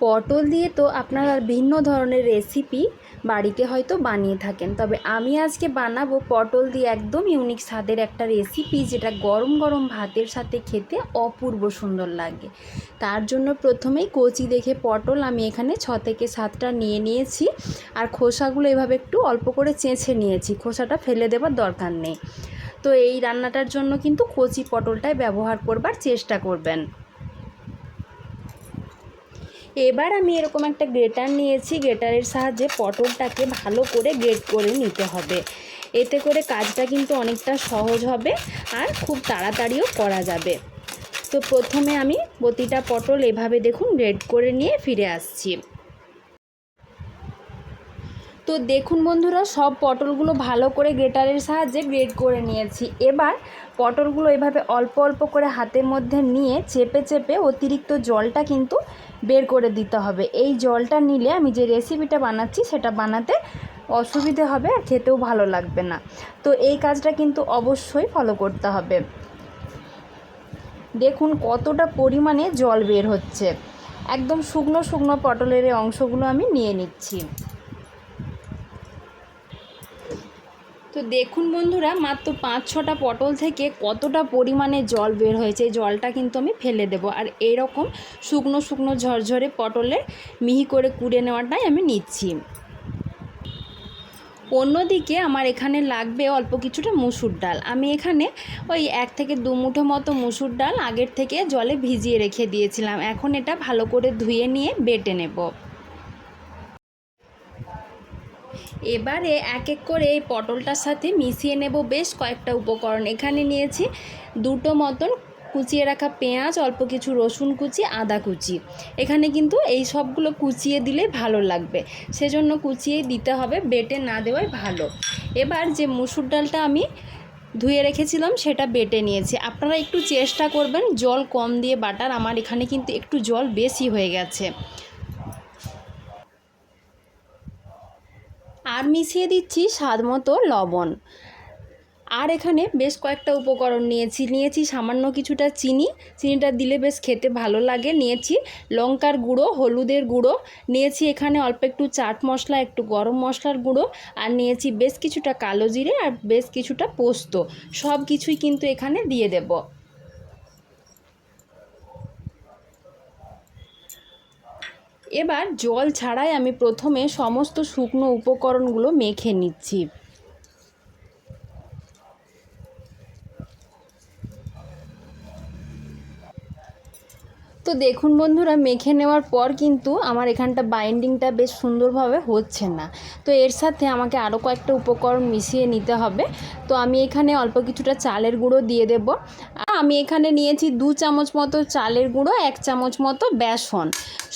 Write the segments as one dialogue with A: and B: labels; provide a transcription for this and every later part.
A: পটল দিয়ে তো আপনারা ভিন্ন ধরনের রেসিপি বাড়িতে হয়তো বানিয়ে থাকেন, তবে আমি আজকে বানাবো পটল দিয়ে একদম ইউনিক স্বাদের একটা রেসিপি, যেটা গরম গরম ভাতের সাথে খেতে অপূর্ব সুন্দর লাগে। তার জন্য প্রথমেই কচি দেখে পটল আমি এখানে 6 থেকে 7টা নিয়ে নিয়েছি, আর খোসাগুলো এভাবে একটু অল্প করে চেঁচে নিয়েছি, খোসাটা ফেলে দেওয়ার দরকার নেই। তো এই রান্নাটার জন্য কিন্তু কচি পটলটাই ব্যবহার করবার চেষ্টা করবেন। এবার আমি এরকম একটা গ্রেটার নিয়েছি, গ্রেটারের সাহায্যে পটলটাকে ভালো করে গ্রেট করে নিতে হবে। এতে করে কাজটা কিন্তু অনেকটা সহজ হবে আর খুব তাড়াতাড়িও করা যাবে। তো প্রথমে আমি প্রতিটা পটল এভাবে দেখুন গ্রেট করে নিয়ে ফিরে আসছি। তো দেখুন বন্ধুরা, সব পটলগুলো ভালো করে গ্রেটারের সাহায্যে গ্রেট করে নিয়েছি। এবার পটলগুলো এভাবে অল্প অল্প করে হাতের মধ্যে নিয়ে চেপে চেপে অতিরিক্ত জলটা কিন্তু বের করে দিতে হবে। এই জলটা নিলে আমি যে রেসিপিটা বানাচ্ছি সেটা বানাতে অসুবিধে হবে আর খেতেও ভালো লাগবে না। তো এই কাজটা কিন্তু অবশ্যই ফলো করতে হবে। দেখুন কতটা পরিমাণে জল বের হচ্ছে। একদম শুকনো শুকনো পটলের এই অংশগুলো আমি নিয়ে নিচ্ছি। তো দেখুন বন্ধুরা, মাত্র 5-6টা পটল থেকে কতটা পরিমাণে জল বের হয়েছে। জলটা কিন্তু আমি ফেলে দেব, আর এরকম শুকনো শুকনো ঝরঝরে পটলের মিহি করে কুড়ে নেওয়াটাই আমি নিচ্ছি। অন্যদিকে আমার এখানে লাগবে অল্প কিছুটা মুসুর ডাল। আমি এখানে ওই 1 থেকে 2 মুঠো মতো মুসুর ডাল আগের থেকে জলে ভিজিয়ে রেখে দিয়েছিলাম। এখন এটা ভালো করে ধুয়ে নিয়ে বেটে নেব। এবারে এক এক করে এই পটলটার সাথে মিশিয়ে নেব বেশ কয়েকটা উপকরণ। এখানে নিয়েছি 2টো মতন কুচিয়ে রাখা পেঁয়াজ, অল্প কিছু রসুন কুচি, আদা কুচি। এখানে কিন্তু এই সবগুলো কুচিয়ে দিলে ভালো লাগবে, সেজন্য কুচিয়েই দিতে হবে, বেটে না দেওয়াই ভালো। এবার যে মুসুর ডালটা আমি ধুয়ে রেখেছিলাম সেটা বেটে নিয়েছি। আপনারা একটু চেষ্টা করবেন জল কম দিয়ে বাটার, আমার এখানে কিন্তু একটু জল বেশি হয়ে গেছে। আর মিশিয়ে দিচ্ছি স্বাদ মতো লবণ। আর এখানে বেশ কয়েকটা উপকরণ নিয়েছি সামান্য কিছুটা চিনি, চিনিটা দিলে বেশ খেতে ভালো লাগে। নিয়েছি লঙ্কার গুঁড়ো, হলুদের গুঁড়ো, নিয়েছি এখানে অল্প একটু চাট মশলা, একটু গরম মশলার গুঁড়ো, আর নিয়েছি বেশ কিছুটা কালো জিরে আর বেশ কিছুটা পোস্ত। সব কিছুই কিন্তু এখানে দিয়ে দেব। এবার জল ছাড়াই আমি প্রথমে সমস্ত শুকনো উপকরণগুলো মেখে নিচ্ছি। তো দেখুন বন্ধুরা, মেখে নেওয়ার পর কিন্তু আমার এখানটা বাইন্ডিংটা বেশ সুন্দরভাবে হচ্ছে না। তো এর সাথে আমাকে আরও কয়েকটা উপকরণ মিশিয়ে নিতে হবে। তো আমি এখানে অল্প কিছুটা চালের গুঁড়ো দিয়ে দেব। আমি এখানে নিয়েছি 2 চামচ মতো চালের গুঁড়ো, 1 চামচ মতো বেসন,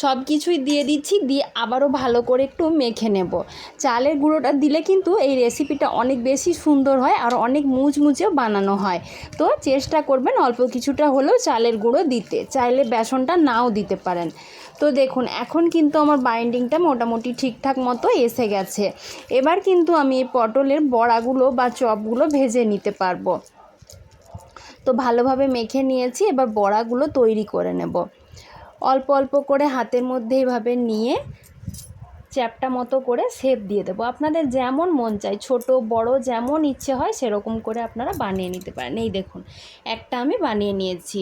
A: সব কিছুই দিয়ে দিচ্ছি। দিয়ে আবারও ভালো করে একটু মেখে নেব। চালের গুঁড়োটা দিলে কিন্তু এই রেসিপিটা অনেক বেশি সুন্দর হয় আর অনেক মুচমুচেও বানানো হয়। তো চেষ্টা করবেন অল্প কিছুটা হলেও চালের গুঁড়ো দিতে, চাইলে বেসনটা নাও দিতে পারেন। তো দেখুন এখন কিন্তু আমার বাইন্ডিংটা মোটামুটি ঠিকঠাক মতো এসে গেছে। এবার কিন্তু আমি এই পটলের বড়াগুলো বা চপগুলো ভেজে নিতে পারবো। তো ভালোভাবে মেখে নিয়েছি, এবার বড়াগুলো তৈরি করে নেব। অল্প অল্প করে হাতের মধ্যে এইভাবে নিয়ে চ্যাপটা মতো করে শেপ দিয়ে দেবো। আপনাদের যেমন মন চায়, ছোট বড় যেমন ইচ্ছে হয় সেরকম করে আপনারা বানিয়ে নিতে পারেন। এই দেখুন একটা আমি বানিয়ে নিয়েছি।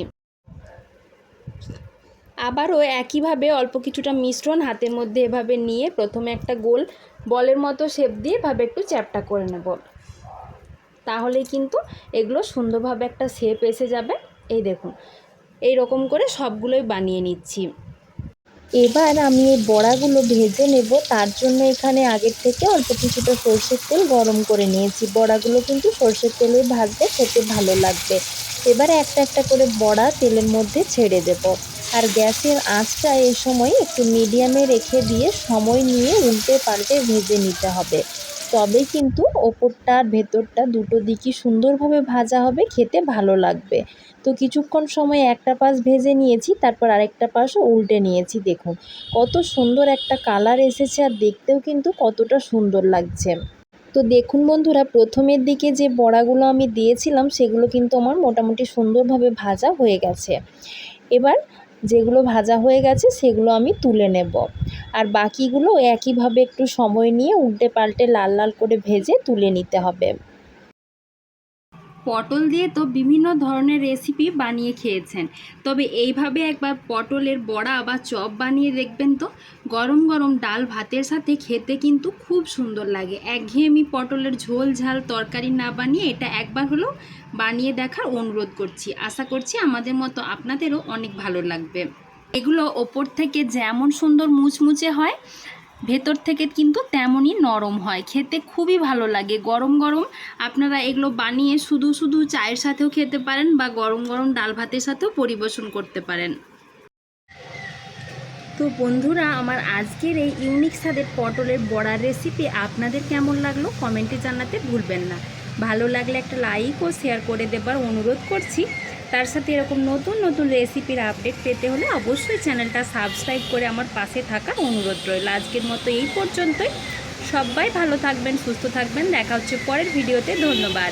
A: আবারও একইভাবে অল্প কিছুটা মিশ্রণ হাতের মধ্যে এভাবে নিয়ে প্রথমে একটা গোল বলের মতো শেপ দিয়ে এভাবে একটু চ্যাপটা করে নেব। তাহলেই কিন্তু এগুলো সুন্দরভাবে একটা শেপ এসে যাবে। এই দেখুন এই রকম করে সবগুলোই বানিয়ে নিচ্ছি।
B: এবার আমি এই বড়াগুলো ভেজে নেব। তার জন্য এখানে আগের থেকে অল্প কিছুটা সরষের তেল গরম করে নিয়েছি। বড়াগুলো কিন্তু সরষের তেলে ভাজলে খেতে ভালো লাগবে। এবারে একটা একটা করে বড়া তেলের মধ্যে ছেড়ে দেব। আর গ্যাসের আঁচটা এই সময় একটু মিডিয়ামে রেখে দিয়ে সময় নিয়ে উল্টে পাল্টে ভেজে নিতে হবে। তবেই কিন্তু ওপরটা আর ভেতরটা দুটো দিকই সুন্দরভাবে ভাজা হবে, খেতে ভালো লাগবে। তো কিছুক্ষণ সময় একটা পাশ ভেজে নিয়েছি, তারপর আরেকটা পাশও উল্টে নিয়েছি। দেখুন কত সুন্দর একটা কালার এসেছে আর দেখতেও কিন্তু কতটা সুন্দর লাগছে। তো দেখুন বন্ধুরা, প্রথমের দিকে যে বড়াগুলো আমি দিয়েছিলাম সেগুলো কিন্তু আমার মোটামুটি সুন্দরভাবে ভাজা হয়ে গেছে। এবার যেগুলো ভাজা হয়ে গেছে সেগুলো আমি তুলে নেব। আর বাকিগুলো একইভাবে একটু সময় নিয়ে উল্টে পাল্টে লাল লাল করে ভেজে তুলে নিতে হবে।
A: পটল দিয়ে তো বিভিন্ন ধরনের রেসিপি বানিয়ে খেয়েছেন, তবে এইভাবে একবার পটলের বড়া বা চপ বানিয়ে দেখবেন তো। গরম গরম ডাল ভাতের সাথে খেতে কিন্তু খুব সুন্দর লাগে। একঘেয়েমি পটলের ঝোল ঝাল তরকারি না বানিয়ে এটা একবার হলেও বানিয়ে দেখার অনুরোধ করছি। আশা করছি আমাদের মতো আপনাদেরও অনেক ভালো লাগবে। এগুলো ওপর থেকে যেমন সুন্দর মুচমুচে হয়, ভেতর থেকে কিন্তু তেমনই নরম হয়, খেতে খুবই ভালো লাগে। গরম গরম আপনারা এগুলো বানিয়ে শুধু শুধু চায়ের সাথেও খেতে পারেন বা গরম গরম ডাল ভাতের সাথেও পরিবেশন করতে পারেন। তো বন্ধুরা, আমার আজকের এই ইউনিক স্বাদের পটলের বড়ার রেসিপি আপনাদের কেমন লাগলো কমেন্টে জানাতে ভুলবেন না। ভালো লাগলে একটা লাইক ও শেয়ার করে দেবার অনুরোধ করছি। তার সাথে এরকম নতুন নতুন রেসিপির আপডেট পেতে হলে অবশ্যই চ্যানেলটা সাবস্ক্রাইব করে আমার পাশে থাকার অনুরোধ রইল। আজকের মতো এই পর্যন্তই। সবাই ভালো থাকবেন, সুস্থ থাকবেন। দেখা হচ্ছে পরের ভিডিওতে। ধন্যবাদ।